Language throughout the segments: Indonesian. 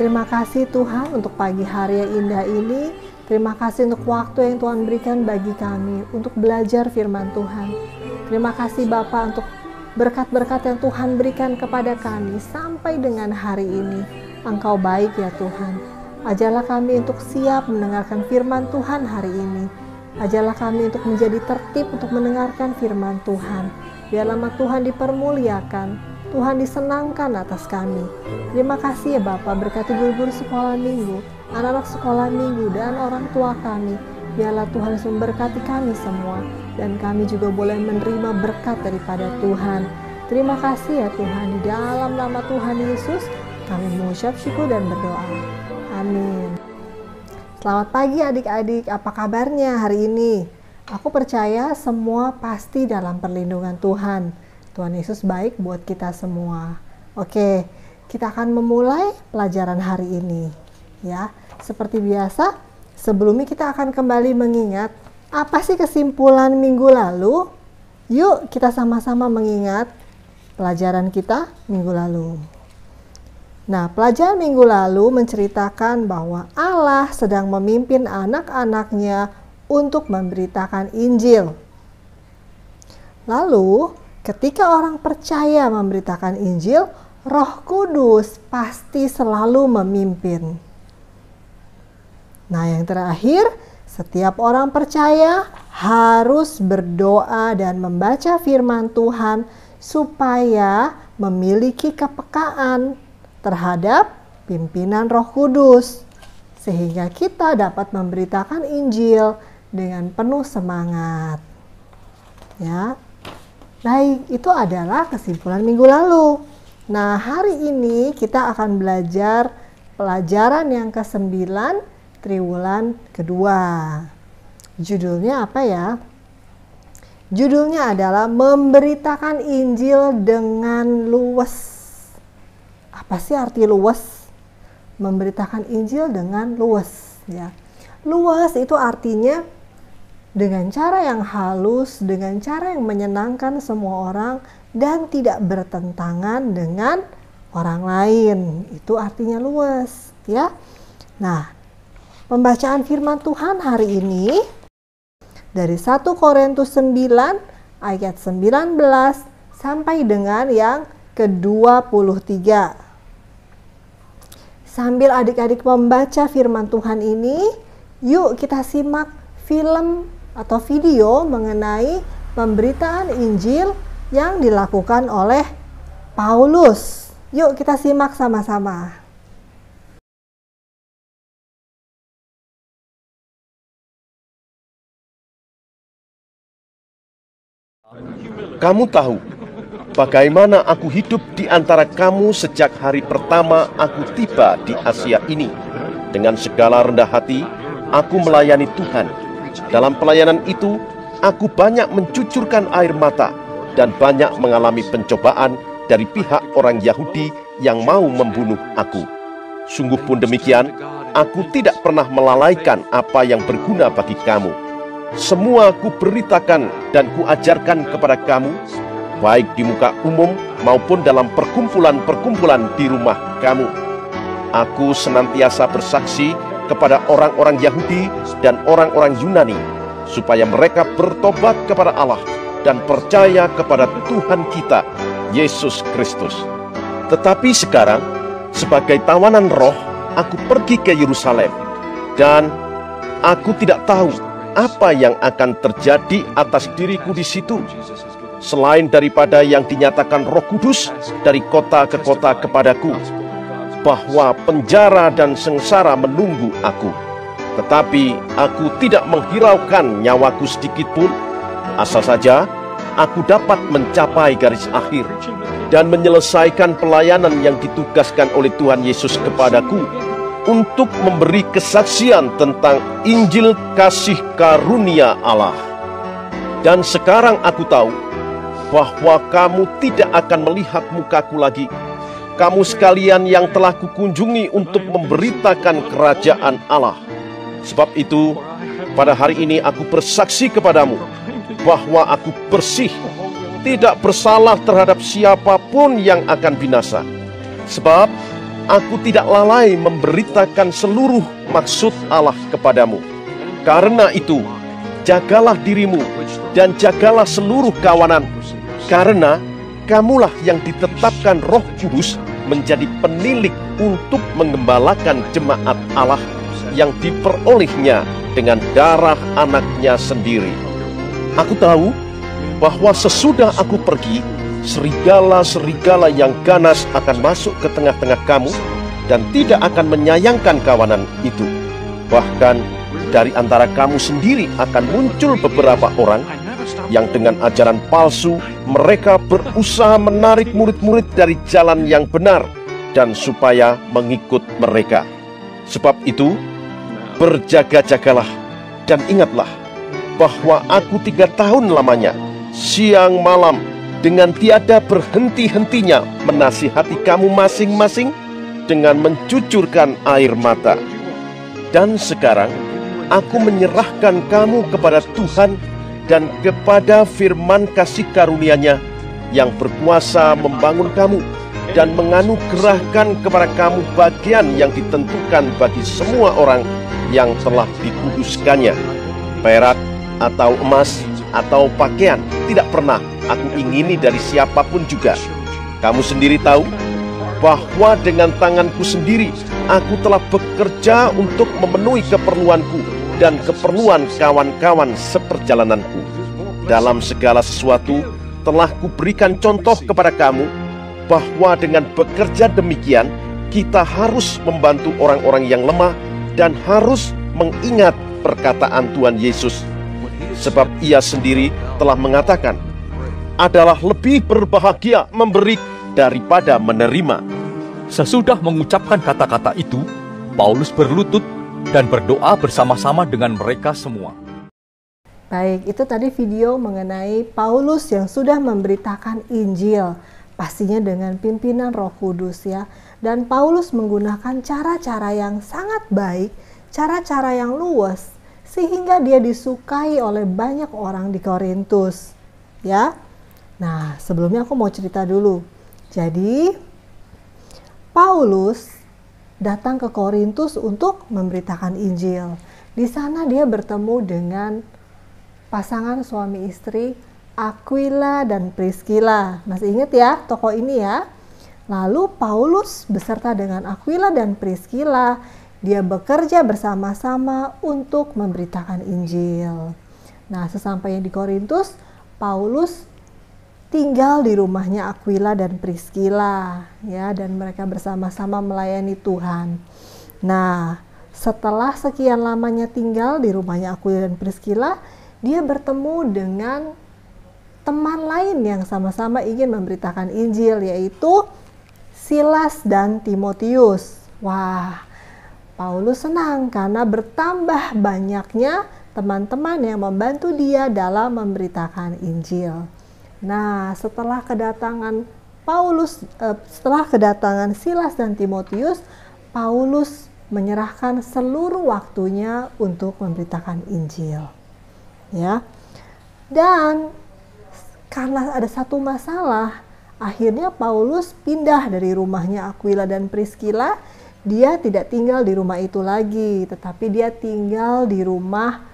Terima kasih Tuhan untuk pagi hari yang indah ini. Terima kasih untuk waktu yang Tuhan berikan bagi kami untuk belajar firman Tuhan. Terima kasih Bapa untuk berkat-berkat yang Tuhan berikan kepada kami sampai dengan hari ini. Engkau baik ya Tuhan. Ajarlah kami untuk siap mendengarkan firman Tuhan hari ini. Ajarlah kami untuk menjadi tertib untuk mendengarkan firman Tuhan. Biar nama Tuhan dipermuliakan, Tuhan disenangkan atas kami. Terima kasih ya Bapa, berkati guru-guru sekolah minggu, anak-anak sekolah minggu, dan orang tua kami. Biarlah Tuhan memberkati kami semua, dan kami juga boleh menerima berkat daripada Tuhan. Terima kasih ya Tuhan, di dalam nama Tuhan Yesus, kami mengucap syukur dan berdoa. Amin. Selamat pagi adik-adik, apa kabarnya hari ini? Aku percaya semua pasti dalam perlindungan Tuhan. Tuhan Yesus baik buat kita semua. Oke, kita akan memulai pelajaran hari ini. Ya, seperti biasa, sebelumnya kita akan kembali mengingat apa sih kesimpulan minggu lalu. Yuk kita sama-sama mengingat pelajaran kita minggu lalu. Nah, pelajaran minggu lalu menceritakan bahwa Allah sedang memimpin anak-anaknya untuk memberitakan Injil. Lalu, ketika orang percaya memberitakan Injil, Roh Kudus pasti selalu memimpin. Nah, yang terakhir, setiap orang percaya harus berdoa dan membaca firman Tuhan supaya memiliki kepekaan terhadap pimpinan Roh Kudus, sehingga kita dapat memberitakan Injil dengan penuh semangat. Ya. Baik, itu adalah kesimpulan minggu lalu. Nah, hari ini kita akan belajar pelajaran yang ke-9, triwulan kedua. Judulnya apa ya? Judulnya adalah memberitakan Injil dengan luwes. Apa sih arti luwes? Memberitakan Injil dengan luwes, ya. Luwes itu artinya dengan cara yang halus, dengan cara yang menyenangkan semua orang dan tidak bertentangan dengan orang lain. Itu artinya luwes, ya. Nah, pembacaan firman Tuhan hari ini dari 1 Korintus 9 ayat 19 sampai dengan yang ke-23. Sambil adik-adik membaca firman Tuhan ini, yuk kita simak film atau video mengenai pemberitaan Injil yang dilakukan oleh Paulus. Yuk kita simak sama-sama. Kamu tahu bagaimana aku hidup di antara kamu sejak hari pertama aku tiba di Asia ini. Dengan segala rendah hati, aku melayani Tuhan. Dalam pelayanan itu, aku banyak mencucurkan air mata dan banyak mengalami pencobaan dari pihak orang Yahudi yang mau membunuh aku. Sungguh pun demikian, aku tidak pernah melalaikan apa yang berguna bagi kamu. Semua kuberitakan dan kuajarkan kepada kamu, baik di muka umum maupun dalam perkumpulan-perkumpulan di rumah kamu. Aku senantiasa bersaksi kepada orang-orang Yahudi dan orang-orang Yunani, supaya mereka bertobat kepada Allah dan percaya kepada Tuhan kita, Yesus Kristus. Tetapi sekarang, sebagai tawanan roh, aku pergi ke Yerusalem, dan aku tidak tahu apa yang akan terjadi atas diriku di situ, selain daripada yang dinyatakan Roh Kudus dari kota ke kota kepadaku, bahwa penjara dan sengsara menunggu aku. Tetapi aku tidak menghiraukan nyawaku sedikit pun, asal saja aku dapat mencapai garis akhir dan menyelesaikan pelayanan yang ditugaskan oleh Tuhan Yesus kepadaku, untuk memberi kesaksian tentang Injil kasih karunia Allah. Dan sekarang aku tahu bahwa kamu tidak akan melihat mukaku lagi, kamu sekalian yang telah kukunjungi untuk memberitakan kerajaan Allah. Sebab itu, pada hari ini aku bersaksi kepadamu bahwa aku bersih tidak bersalah terhadap siapapun yang akan binasa. Sebab aku tidak lalai memberitakan seluruh maksud Allah kepadamu. Karena itu, jagalah dirimu dan jagalah seluruh kawanan, karena kamulah yang ditetapkan Roh Kudus menjadi penilik untuk mengembalakan jemaat Allah yang diperolehnya dengan darah anaknya sendiri. Aku tahu bahwa sesudah aku pergi, serigala-serigala yang ganas akan masuk ke tengah-tengah kamu dan tidak akan menyayangkan kawanan itu. Bahkan dari antara kamu sendiri akan muncul beberapa orang yang dengan ajaran palsu mereka berusaha menarik murid-murid dari jalan yang benar dan supaya mengikut mereka. Sebab itu, berjaga-jagalah dan ingatlah bahwa aku 3 tahun lamanya, siang malam, dengan tiada berhenti-hentinya menasihati kamu masing-masing dengan mencucurkan air mata. Dan sekarang aku menyerahkan kamu kepada Tuhan dan kepada firman kasih karunia-Nya yang berkuasa membangun kamu dan menganugerahkan kepada kamu bagian yang ditentukan bagi semua orang yang telah dikuduskannya. Perak atau emas atau pakaian tidak pernah aku ingini dari siapapun juga. Kamu sendiri tahu bahwa dengan tanganku sendiri aku telah bekerja untuk memenuhi keperluanku dan keperluan kawan-kawan seperjalananku. Dalam segala sesuatu telah kuberikan contoh kepada kamu bahwa dengan bekerja demikian kita harus membantu orang-orang yang lemah dan harus mengingat perkataan Tuhan Yesus. Sebab Ia sendiri telah mengatakan, adalah lebih berbahagia memberi daripada menerima. Sesudah mengucapkan kata-kata itu, Paulus berlutut dan berdoa bersama-sama dengan mereka semua. Baik, itu tadi video mengenai Paulus yang sudah memberitakan Injil, pastinya dengan pimpinan Roh Kudus ya. Dan Paulus menggunakan cara-cara yang sangat baik, cara-cara yang luwes, sehingga dia disukai oleh banyak orang di Korintus ya. Nah, sebelumnya aku mau cerita dulu. Jadi Paulus datang ke Korintus untuk memberitakan Injil. Di sana dia bertemu dengan pasangan suami istri Aquila dan Priscilla. Masih ingat ya tokoh ini ya? Lalu Paulus beserta dengan Aquila dan Priscilla, dia bekerja bersama-sama untuk memberitakan Injil. Nah, sesampainya di Korintus, Paulus tinggal di rumahnya Aquila dan Priscilla ya, dan mereka bersama-sama melayani Tuhan. Nah, setelah sekian lamanya tinggal di rumahnya Aquila dan Priscilla, dia bertemu dengan teman lain yang sama-sama ingin memberitakan Injil, yaitu Silas dan Timotius. Wah, Paulus senang karena bertambah banyaknya teman-teman yang membantu dia dalam memberitakan Injil. Nah, setelah kedatangan Silas dan Timotius, Paulus menyerahkan seluruh waktunya untuk memberitakan Injil. Ya. Dan karena ada satu masalah, akhirnya Paulus pindah dari rumahnya Aquila dan Priscilla. Dia tidak tinggal di rumah itu lagi, tetapi dia tinggal di rumah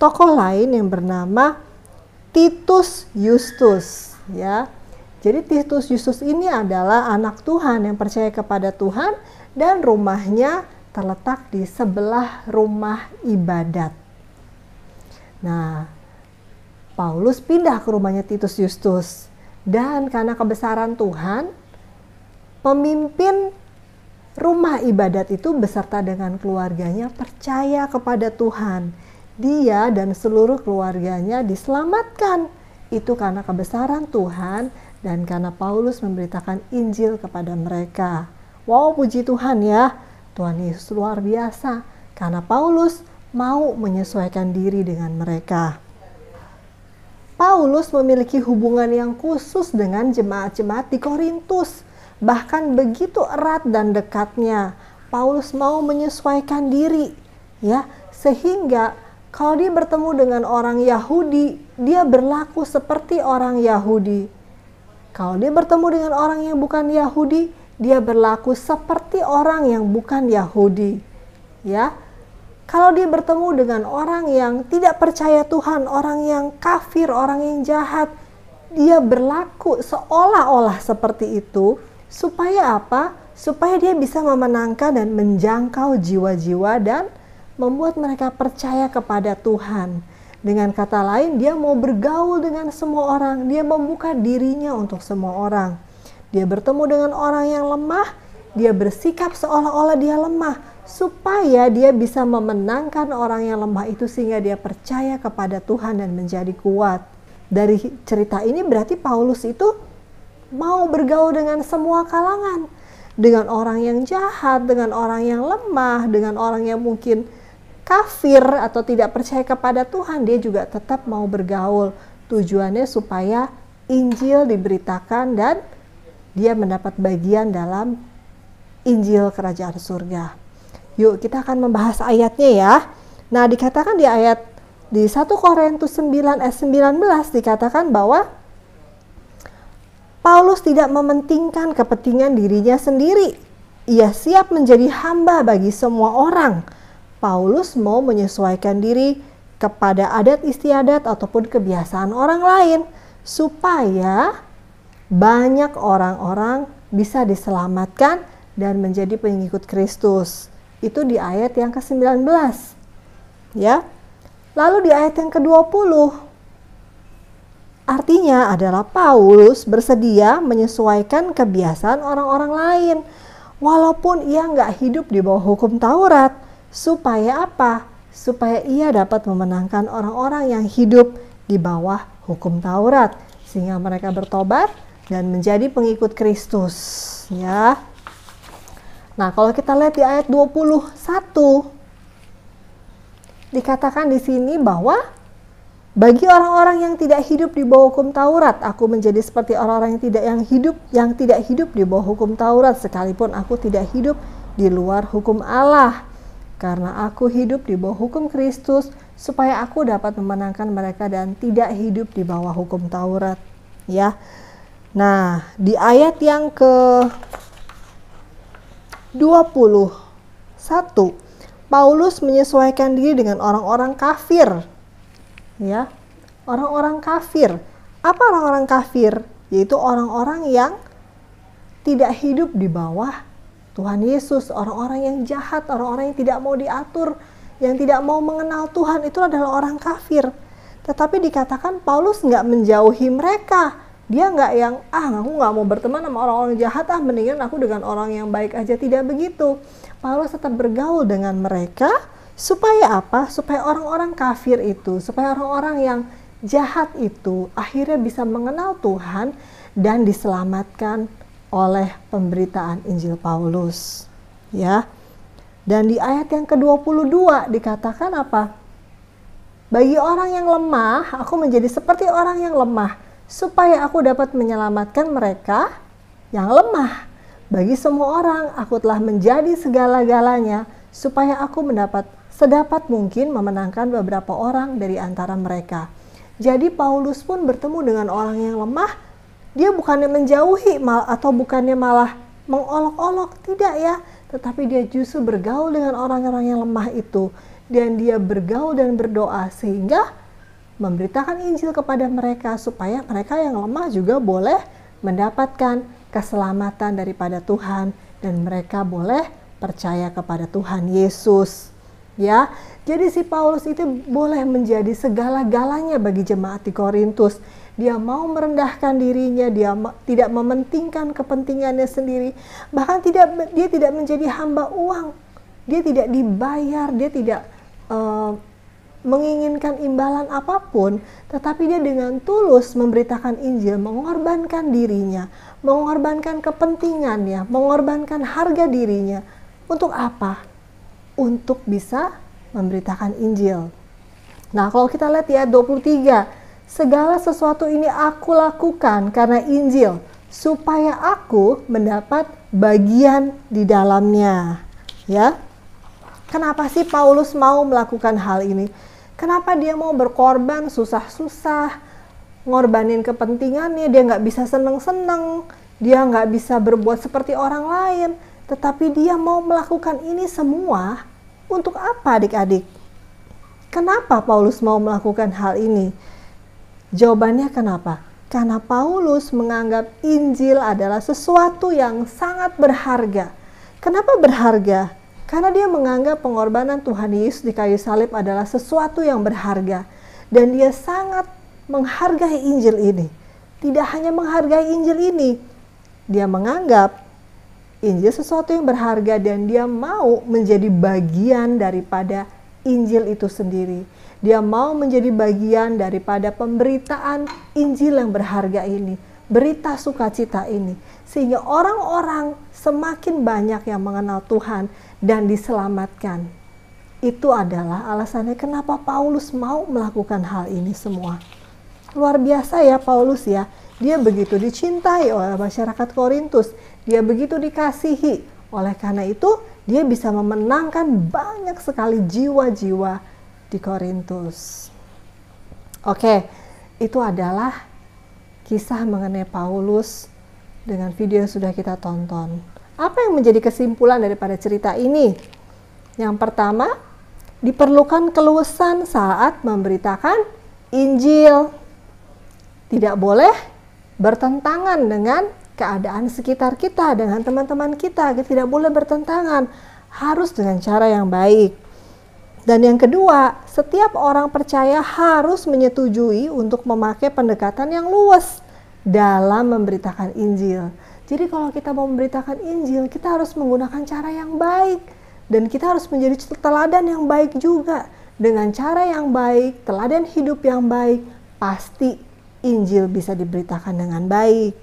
tokoh lain yang bernama Titus Justus ya. Jadi Titus Justus ini adalah anak Tuhan yang percaya kepada Tuhan, dan rumahnya terletak di sebelah rumah ibadat. Nah, Paulus pindah ke rumahnya Titus Justus, dan karena kebesaran Tuhan, pemimpin rumah ibadat itu beserta dengan keluarganya percaya kepada Tuhan. Dia dan seluruh keluarganya diselamatkan. Itu karena kebesaran Tuhan dan karena Paulus memberitakan Injil kepada mereka. Wow, puji Tuhan ya. Tuhan Yesus luar biasa karena Paulus mau menyesuaikan diri dengan mereka. Paulus memiliki hubungan yang khusus dengan jemaat-jemaat di Korintus. Bahkan begitu erat dan dekatnya. Paulus mau menyesuaikan diri ya, sehingga Kalau dia bertemu dengan orang Yahudi, dia berlaku seperti orang Yahudi. Kalau dia bertemu dengan orang yang bukan Yahudi, dia berlaku seperti orang yang bukan Yahudi. Ya. Kalau dia bertemu dengan orang yang tidak percaya Tuhan, orang yang kafir, orang yang jahat, dia berlaku seolah-olah seperti itu. Supaya apa? Supaya dia bisa memenangkan dan menjangkau jiwa-jiwa dan membuat mereka percaya kepada Tuhan. Dengan kata lain, dia mau bergaul dengan semua orang. Dia membuka dirinya untuk semua orang. Dia bertemu dengan orang yang lemah. Dia bersikap seolah-olah dia lemah. Supaya dia bisa memenangkan orang yang lemah itu sehingga dia percaya kepada Tuhan dan menjadi kuat. Dari cerita ini berarti Paulus itu mau bergaul dengan semua kalangan. Dengan orang yang jahat, dengan orang yang lemah, dengan orang yang mungkin kafir atau tidak percaya kepada Tuhan, dia juga tetap mau bergaul. Tujuannya supaya Injil diberitakan dan dia mendapat bagian dalam Injil Kerajaan Surga. Yuk kita akan membahas ayatnya ya. Nah dikatakan di 1 Korintus 9 ayat 19 dikatakan bahwa Paulus tidak mementingkan kepentingan dirinya sendiri. Ia siap menjadi hamba bagi semua orang. Paulus mau menyesuaikan diri kepada adat istiadat ataupun kebiasaan orang lain supaya banyak orang-orang bisa diselamatkan dan menjadi pengikut Kristus. Itu di ayat yang ke-19. Ya. Lalu di ayat yang ke-20 artinya adalah Paulus bersedia menyesuaikan kebiasaan orang-orang lain walaupun ia nggak hidup di bawah hukum Taurat. Supaya apa? Supaya ia dapat memenangkan orang-orang yang hidup di bawah hukum Taurat. Sehingga mereka bertobat dan menjadi pengikut Kristus. Ya. Nah kalau kita lihat di ayat 21. Dikatakan di sini bahwa bagi orang-orang yang tidak hidup di bawah hukum Taurat, aku menjadi seperti orang-orang yang tidak hidup di bawah hukum Taurat, sekalipun aku tidak hidup di luar hukum Allah. Karena aku hidup di bawah hukum Kristus, supaya aku dapat memenangkan mereka dan tidak hidup di bawah hukum Taurat. Ya. Nah, di ayat yang ke-21, Paulus menyesuaikan diri dengan orang-orang kafir. Ya. Orang-orang kafir. Apa orang-orang kafir? Yaitu orang-orang yang tidak hidup di bawah Tuhan Yesus, orang-orang yang jahat, orang-orang yang tidak mau diatur, yang tidak mau mengenal Tuhan, itu adalah orang kafir. Tetapi dikatakan Paulus nggak menjauhi mereka. Dia nggak yang, aku nggak mau berteman sama orang-orang jahat, mendingan aku dengan orang yang baik aja. Tidak begitu. Paulus tetap bergaul dengan mereka, supaya apa? Supaya orang-orang kafir itu, supaya orang-orang yang jahat itu akhirnya bisa mengenal Tuhan dan diselamatkan oleh pemberitaan Injil Paulus. Ya. Dan di ayat yang ke-22 dikatakan apa? Bagi orang yang lemah, aku menjadi seperti orang yang lemah, supaya aku dapat menyelamatkan mereka yang lemah. Bagi semua orang, aku telah menjadi segala-galanya, supaya aku sedapat mungkin memenangkan beberapa orang dari antara mereka. Jadi Paulus pun bertemu dengan orang yang lemah. Dia bukannya menjauhi atau bukannya malah mengolok-olok, tidak ya. Tetapi dia justru bergaul dengan orang-orang yang lemah itu. Dan dia bergaul dan berdoa sehingga memberitakan Injil kepada mereka supaya mereka yang lemah juga boleh mendapatkan keselamatan daripada Tuhan. Dan mereka boleh percaya kepada Tuhan Yesus. Ya, jadi si Paulus itu boleh menjadi segala-galanya bagi jemaat di Korintus. Dia mau merendahkan dirinya, dia tidak mementingkan kepentingannya sendiri. Bahkan dia tidak menjadi hamba uang. Dia tidak dibayar, dia tidak menginginkan imbalan apapun. Tetapi dia dengan tulus memberitakan Injil, mengorbankan dirinya, mengorbankan kepentingannya, mengorbankan harga dirinya. Untuk apa? Untuk bisa memberitakan Injil. Nah kalau kita lihat di ayat 23. Segala sesuatu ini aku lakukan karena Injil, supaya aku mendapat bagian di dalamnya. Ya, kenapa sih Paulus mau melakukan hal ini? Kenapa dia mau berkorban susah-susah, ngorbanin kepentingannya, dia nggak bisa seneng-seneng, dia nggak bisa berbuat seperti orang lain, tetapi dia mau melakukan ini semua untuk apa adik-adik? Kenapa Paulus mau melakukan hal ini? Jawabannya kenapa? Karena Paulus menganggap Injil adalah sesuatu yang sangat berharga. Kenapa berharga? Karena dia menganggap pengorbanan Tuhan Yesus di kayu salib adalah sesuatu yang berharga. Dan dia sangat menghargai Injil ini. Tidak hanya menghargai Injil ini, dia menganggap Injil sesuatu yang berharga dan dia mau menjadi bagian daripada Injil itu sendiri. Dia mau menjadi bagian daripada pemberitaan Injil yang berharga ini, berita sukacita ini, sehingga orang-orang semakin banyak yang mengenal Tuhan dan diselamatkan. Itu adalah alasannya kenapa Paulus mau melakukan hal ini semua. Luar biasa ya Paulus ya. Dia begitu dicintai oleh masyarakat Korintus. Dia begitu dikasihi. Oleh karena itu, dia bisa memenangkan banyak sekali jiwa-jiwa di Korintus. Oke, itu adalah kisah mengenai Paulus dengan video yang sudah kita tonton. Apa yang menjadi kesimpulan daripada cerita ini? Yang pertama, diperlukan keluasan saat memberitakan Injil. Tidak boleh bertentangan dengan keadaan sekitar kita, dengan teman-teman kita. Tidak boleh bertentangan, harus dengan cara yang baik. Dan yang kedua, setiap orang percaya harus menyetujui untuk memakai pendekatan yang luas dalam memberitakan Injil. Jadi kalau kita mau memberitakan Injil, kita harus menggunakan cara yang baik. Dan kita harus menjadi teladan yang baik juga. Dengan cara yang baik, teladan hidup yang baik, pasti Injil bisa diberitakan dengan baik.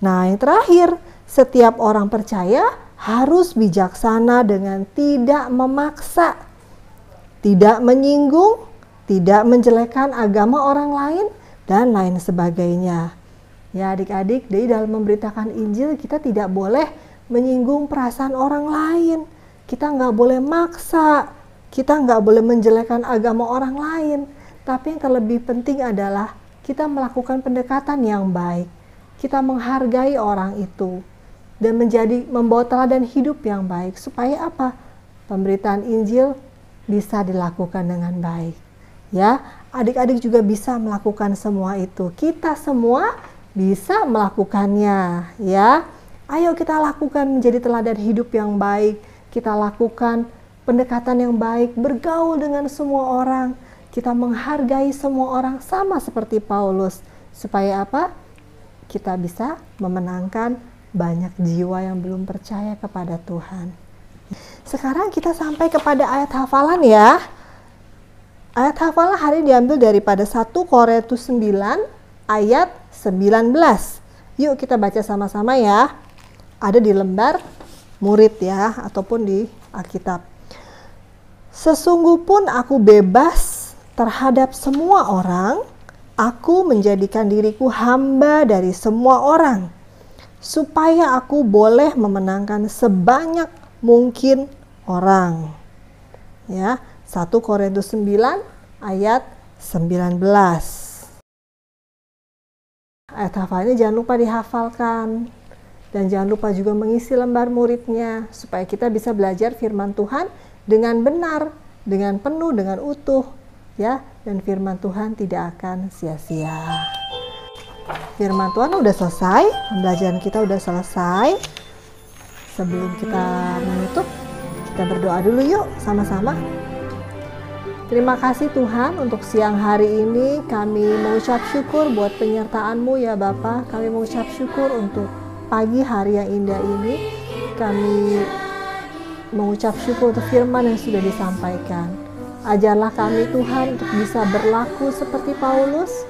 Nah, yang terakhir, setiap orang percaya harus bijaksana dengan tidak memaksa, tidak menyinggung, tidak menjelekkan agama orang lain, dan lain sebagainya. Ya adik-adik, dari dalam memberitakan Injil kita tidak boleh menyinggung perasaan orang lain. Kita nggak boleh maksa, kita nggak boleh menjelekkan agama orang lain. Tapi yang terlebih penting adalah kita melakukan pendekatan yang baik. Kita menghargai orang itu dan membawa teladan hidup yang baik. Supaya apa? Pemberitaan Injil bisa dilakukan dengan baik. Ya, adik-adik juga bisa melakukan semua itu. Kita semua bisa melakukannya, ya. Ayo kita lakukan menjadi teladan hidup yang baik. Kita lakukan pendekatan yang baik, bergaul dengan semua orang. Kita menghargai semua orang sama seperti Paulus. Supaya apa? Kita bisa memenangkan banyak jiwa yang belum percaya kepada Tuhan. Sekarang kita sampai kepada ayat hafalan ya. Ayat hafalan hari diambil daripada 1 Korintus 9 ayat 19. Yuk kita baca sama-sama ya. Ada di lembar murid ya, ataupun di Alkitab. Sesungguh pun aku bebas terhadap semua orang, aku menjadikan diriku hamba dari semua orang, supaya aku boleh memenangkan sebanyak mungkin orang. Ya, 1 Korintus 9 ayat 19. Ayat hafalnya jangan lupa dihafalkan. Dan jangan lupa juga mengisi lembar muridnya, supaya kita bisa belajar firman Tuhan dengan benar, dengan penuh, dengan utuh. Ya, dan firman Tuhan tidak akan sia-sia. Firman Tuhan udah selesai, pembelajaran kita udah selesai. Sebelum kita menutup, kita berdoa dulu yuk sama-sama. Terima kasih Tuhan untuk siang hari ini. Kami mengucap syukur buat penyertaan-Mu ya Bapa. Kami mengucap syukur untuk pagi hari yang indah ini. Kami mengucap syukur untuk firman yang sudah disampaikan. Ajarlah kami Tuhan untuk bisa berlaku seperti Paulus,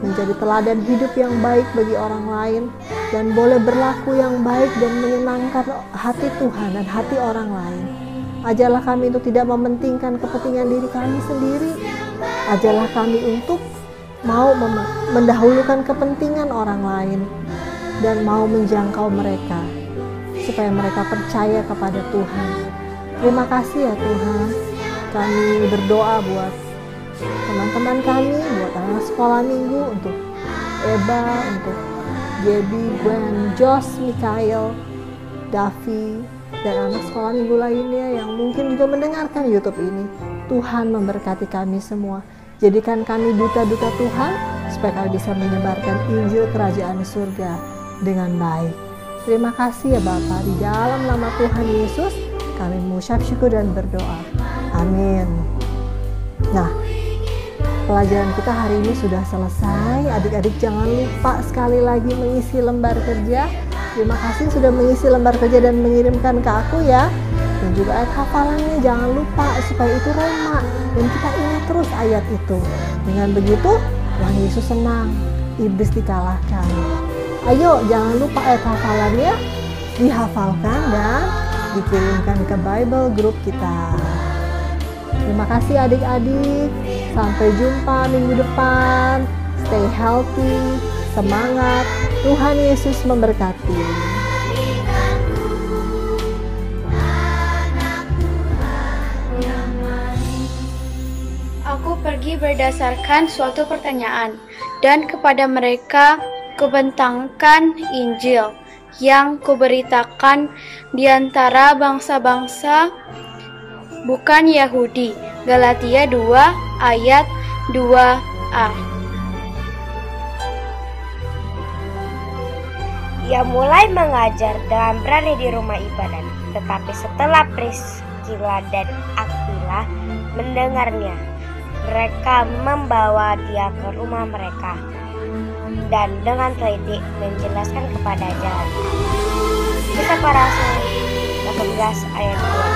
menjadi teladan hidup yang baik bagi orang lain, dan boleh berlaku yang baik dan menyenangkan hati Tuhan dan hati orang lain. Ajarlah kami untuk tidak mementingkan kepentingan diri kami sendiri. Ajarlah kami untuk mau mendahulukan kepentingan orang lain dan mau menjangkau mereka supaya mereka percaya kepada Tuhan. Terima kasih ya Tuhan. Kami berdoa buat teman-teman kami, buat anak sekolah minggu, untuk Eba, untuk Gaby, Gwen, Josh, Mikael, Davi, dan anak sekolah minggu lainnya yang mungkin juga mendengarkan YouTube ini. Tuhan memberkati kami semua. Jadikan kami duta-duta Tuhan supaya kami bisa menyebarkan Injil Kerajaan Surga dengan baik. Terima kasih ya Bapa, di dalam nama Tuhan Yesus kami mengucap syukur dan berdoa. Amin. Nah, pelajaran kita hari ini sudah selesai. Adik-adik jangan lupa sekali lagi mengisi lembar kerja. Terima kasih sudah mengisi lembar kerja dan mengirimkan ke aku ya. Dan juga ayat hafalannya jangan lupa supaya itu rema dan kita ingat terus ayat itu. Dengan begitu Tuhan Yesus senang, iblis dikalahkan. Ayo jangan lupa ayat hafalannya dihafalkan dan dikirimkan ke Bible Group kita. Terima kasih adik-adik. Sampai jumpa minggu depan. Stay healthy, semangat. Tuhan Yesus memberkati. Aku pergi berdasarkan suatu pertanyaan, dan kepada mereka kubentangkan Injil yang kuberitakan di antara bangsa-bangsa bukan Yahudi. Galatia 2 ayat 2a. Ia mulai mengajar dengan berani di rumah ibadat, tetapi setelah Priskila dan Aquila mendengarnya, mereka membawa dia ke rumah mereka dan dengan teliti menjelaskan kepada jalan. Kisah Para Rasul 18 ayat 2.